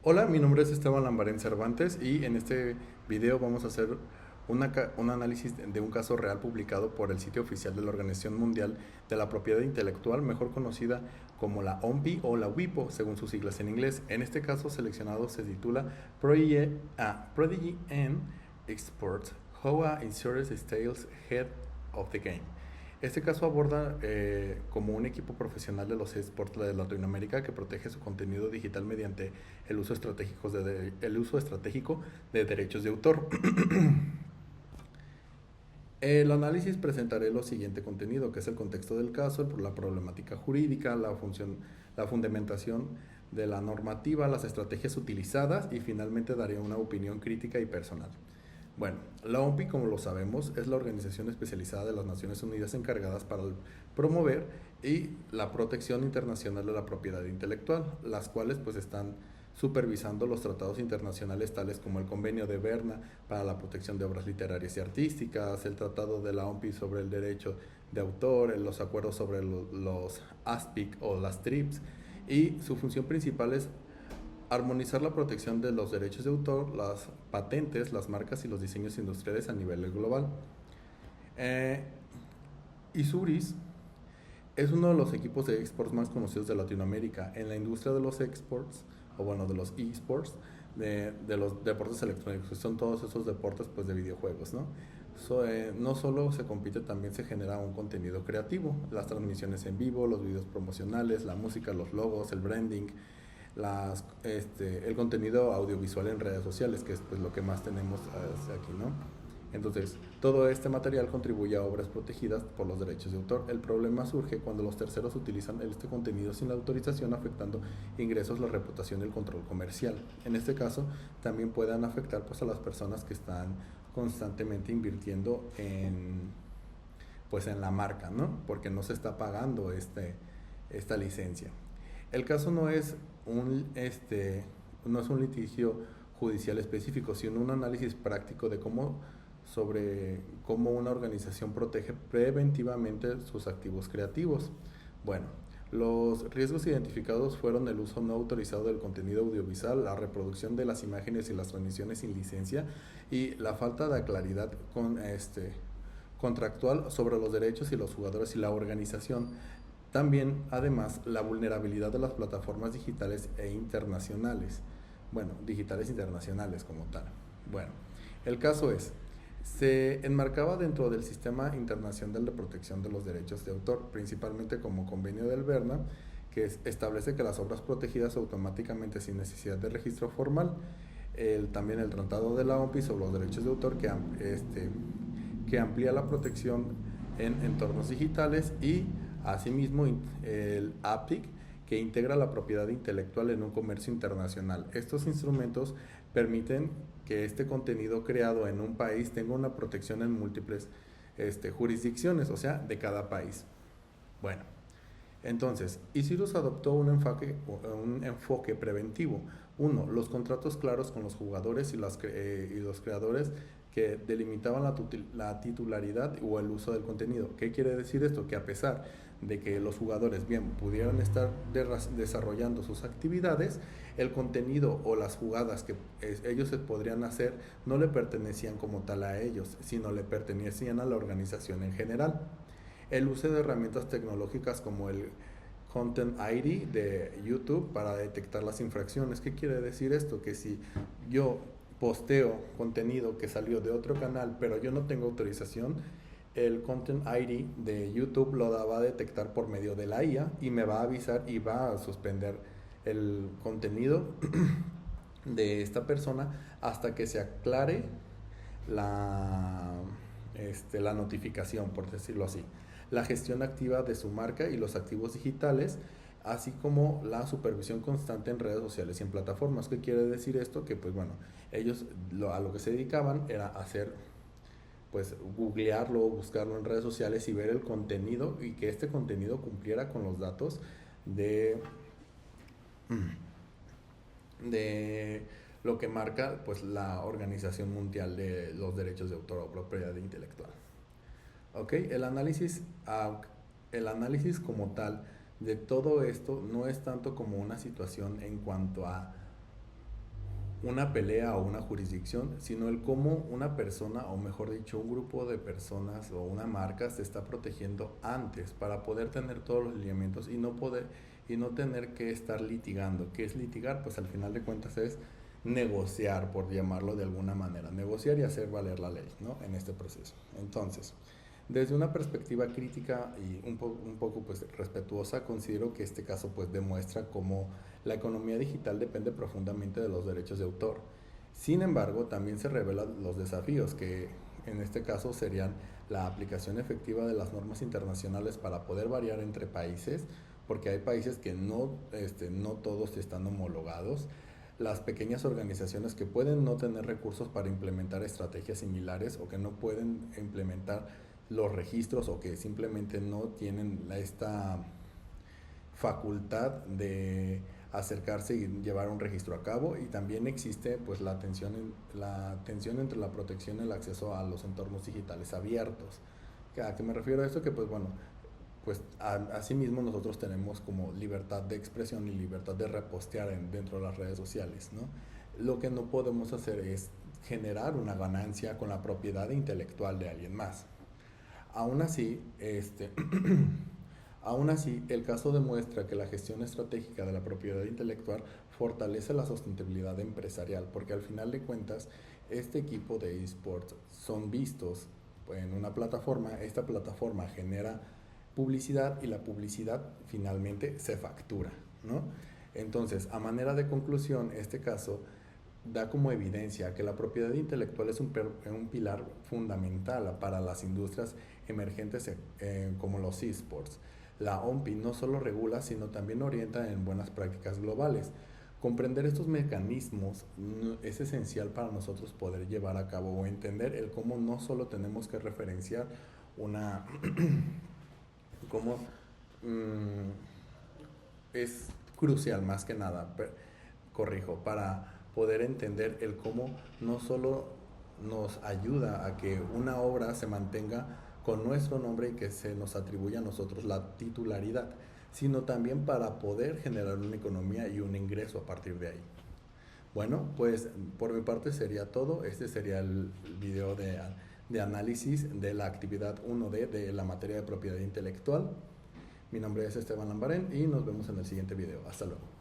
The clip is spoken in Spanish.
Hola, mi nombre es Esteban Lambarén Cervantes y en este video vamos a hacer un análisis de un caso real publicado por el sitio oficial de la Organización Mundial de la Propiedad Intelectual, mejor conocida como la OMPI o la WIPO, según sus siglas en inglés. En este caso seleccionado se titula Prodigy and Exports, How a Insurance Stales Head of the Game. Este caso aborda como un equipo profesional de los esports de Latinoamérica que protege su contenido digital mediante el uso estratégico de derechos de autor. El análisis presentaré lo siguiente contenido, que es el contexto del caso, la problemática jurídica, la fundamentación de la normativa, las estrategias utilizadas y finalmente daré una opinión crítica y personal. Bueno, la OMPI, como lo sabemos, es la organización especializada de las Naciones Unidas encargadas para promover y la protección internacional de la propiedad intelectual, las cuales pues están supervisando los tratados internacionales tales como el Convenio de Berna para la protección de obras literarias y artísticas, el Tratado de la OMPI sobre el derecho de autor, los acuerdos sobre los ASPIC o las TRIPS, y su función principal es armonizar la protección de los derechos de autor, las patentes, las marcas y los diseños industriales a nivel global. Eh, Isuris es uno de los equipos de esports más conocidos de Latinoamérica. En la industria de los esports, o bueno, de los esports, de los deportes electrónicos, son todos esos deportes pues, de videojuegos, ¿no? No solo se compite, también se genera un contenido creativo, las transmisiones en vivo, los videos promocionales, la música, los logos, el branding, el contenido audiovisual en redes sociales, que es pues, lo que más tenemos aquí, ¿no? Entonces, todo este material contribuye a obras protegidas por los derechos de autor. El problema surge cuando los terceros utilizan este contenido sin la autorización, afectando ingresos, la reputación y el control comercial. En este caso, también pueden afectar pues, a las personas que están constantemente invirtiendo pues, en la marca, ¿no? Porque no se está pagando esta licencia. El caso no es un litigio judicial específico, sino un análisis práctico de sobre cómo una organización protege preventivamente sus activos creativos. Bueno, los riesgos identificados fueron el uso no autorizado del contenido audiovisual, la reproducción de las imágenes y las transmisiones sin licencia y la falta de claridad contractual sobre los derechos y los jugadores y la organización. También, además, la vulnerabilidad de las plataformas digitales e internacionales. Bueno, digitales internacionales como tal. Bueno, el caso se enmarcaba dentro del Sistema Internacional de Protección de los Derechos de Autor, principalmente como Convenio del Berna, que establece que las obras protegidas automáticamente sin necesidad de registro formal. También el Tratado de la OMPI sobre los derechos de autor que amplía la protección en entornos digitales y asimismo el APIC que integra la propiedad intelectual en un comercio internacional. Estos instrumentos permiten que este contenido creado en un país tenga una protección en múltiples jurisdicciones, o sea, de cada país. Bueno, entonces, Isirus adoptó un enfoque preventivo. Uno, los contratos claros con los jugadores y los creadores que delimitaban la titularidad o el uso del contenido. ¿Qué quiere decir esto? Que a pesar de que los jugadores bien pudieran estar desarrollando sus actividades, el contenido o las jugadas que ellos podrían hacer no le pertenecían como tal a ellos, sino le pertenecían a la organización en general. El uso de herramientas tecnológicas como el Content ID de YouTube para detectar las infracciones. ¿Qué quiere decir esto? Que si yo posteo contenido que salió de otro canal, pero yo no tengo autorización, el Content ID de YouTube lo va a detectar por medio de la IA y me va a avisar y va a suspender el contenido de esta persona hasta que se aclare la notificación, por decirlo así. La gestión activa de su marca y los activos digitales, así como la supervisión constante en redes sociales y en plataformas. ¿Qué quiere decir esto? Que pues bueno, ellos a lo que se dedicaban era hacer, pues googlearlo, buscarlo en redes sociales y ver el contenido y que este contenido cumpliera con los datos de, de lo que marca pues la Organización Mundial de los Derechos de Autor o Propiedad Intelectual. ¿Ok? El análisis como tal de todo esto no es tanto como una situación en cuanto a una pelea o una jurisdicción, sino el cómo una persona, o mejor dicho, un grupo de personas o una marca se está protegiendo antes para poder tener todos los lineamientos y no tener que estar litigando. ¿Qué es litigar? Pues al final de cuentas es negociar, por llamarlo de alguna manera, negociar y hacer valer la ley, ¿no? En este proceso. Entonces, desde una perspectiva crítica y un poco pues respetuosa, considero que este caso pues demuestra cómo la economía digital depende profundamente de los derechos de autor. Sin embargo, también se revelan los desafíos que en este caso serían la aplicación efectiva de las normas internacionales para poder variar entre países, porque hay países que no todos están homologados, las pequeñas organizaciones que pueden no tener recursos para implementar estrategias similares o que no pueden implementar los registros o que simplemente no tienen esta facultad de acercarse y llevar un registro a cabo, y también existe pues la tensión entre la protección y el acceso a los entornos digitales abiertos. ¿A qué me refiero a esto? Que pues bueno, pues asimismo nosotros tenemos como libertad de expresión y libertad de repostear dentro de las redes sociales, ¿no? Lo que no podemos hacer es generar una ganancia con la propiedad intelectual de alguien más. Aún así, aún así, el caso demuestra que la gestión estratégica de la propiedad intelectual fortalece la sostenibilidad empresarial, porque al final de cuentas, este equipo de esports son vistos en una plataforma, esta plataforma genera publicidad y la publicidad finalmente se factura, ¿no? Entonces, a manera de conclusión, este caso da como evidencia que la propiedad intelectual es un pilar fundamental para las industrias emergentes como los esports. La OMPI no solo regula, sino también orienta en buenas prácticas globales. Comprender estos mecanismos es esencial para nosotros poder llevar a cabo o entender el cómo no solo tenemos que referenciar una cómo es crucial más que nada, para poder entender el cómo no solo nos ayuda a que una obra se mantenga con nuestro nombre y que se nos atribuya a nosotros la titularidad, sino también para poder generar una economía y un ingreso a partir de ahí. Bueno, pues por mi parte sería todo. Este sería el video de análisis de la actividad 1D de la materia de propiedad intelectual. Mi nombre es Esteban Lambarén y nos vemos en el siguiente video. Hasta luego.